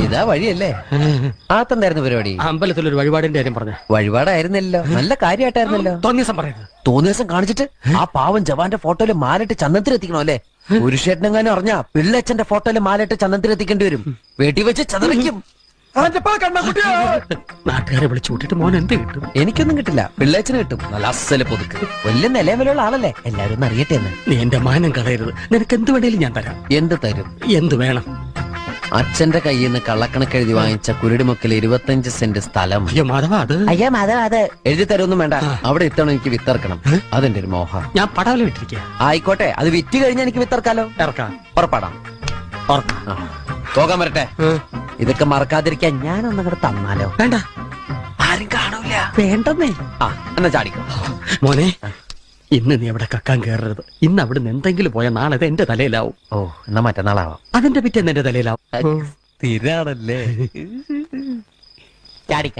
ഇതാ വഴിയല്ലേ? ആത്തെന്തായിരുന്നു പരിപാടി? അമ്പലത്തിലൊരു വഴിപാടിന്റെ കാര്യം പറഞ്ഞ. വഴിപാടായിരുന്നല്ലോ, നല്ല കാര്യമായിട്ടായിരുന്നല്ലോ. തോന്നിയ ദിവസം പറയുന്നത്. തോന്നിയ ദിവസം കാണിച്ചിട്ട് ആ പാവം ജവാന്റെ ഫോട്ടോയില് മാലിട്ട് ചന്ദനത്തിലെത്തിക്കണോ അല്ലേ? പുരുഷേട്ടനെങ്ങാനും അറിഞ്ഞാ പിള്ളേച്ചന്റെ ഫോട്ടോയില് മാലിട്ട് ചന്ദനത്തിലെത്തിക്കേണ്ടി വരും. വീട്ടിൽ വെച്ച് ചതറിക്കും. നാട്ടുകാരെ വിളിച്ചു കൂട്ടിട്ട് മോൻ എന്ത് കിട്ടും? എനിക്കൊന്നും കിട്ടില്ല, പിള്ളേച്ചന് കിട്ടും. നല്ല അസല് പൊതുക്ക്, വലിയ നിലവിലുള്ള ആളല്ലേ, എല്ലാരും ഒന്ന് അറിയട്ടെ എന്ന്. നീ എന്റെ മാനം കളയരുത്. നിനക്ക് എന്ത് വേണേലും ഞാൻ തരാം. എന്ത് തരും? എന്ത് വേണം? അച്ഛന്റെ കയ്യിൽ നിന്ന് കള്ളക്കണക്കെഴുതി വാങ്ങിച്ച കുരുടിമുക്കിൽ 25 സെന്റ് സ്ഥലം. അയ്യോ മാധവ, അത് അത് എഴുതി തരൊന്നും വേണ്ട. അവിടെ ഇത്തവണ എനിക്ക് വിത്തറക്കണം, അതെന്റെ ഒരു മോഹം. ഞാൻ പടവല ഇട്ടിരിക്കുക. ആയിക്കോട്ടെ, അത് വിറ്റ് കഴിഞ്ഞാൽ എനിക്ക് വിത്തറക്കാലോ. ഇറക്കാം. ഉറപ്പാടാം. പോകാൻ വരട്ടെ. ഇതൊക്കെ മറക്കാതിരിക്കാൻ ഞാനൊന്നും കൂടെ തന്നാലോ? വേണ്ട, ആരും കാണൂല. വേണ്ടെന്നേ. എന്നാ ചാടിക്കോ മോനെ. ഇന്ന് നീ അവിടെ കക്കാൻ കയറരുത്. ഇന്ന് അവിടുന്ന് എന്തെങ്കിലും പോയാൽ നാളെ അത് എന്റെ തലയിലാവും. ഓ, എന്നാ മറ്റന്നാളാവാം. അതിന്റെ പിറ്റേന്ന് എന്റെ തലയിലാവും. സ്ഥിരാണല്ലേ. ചാടിക്ക.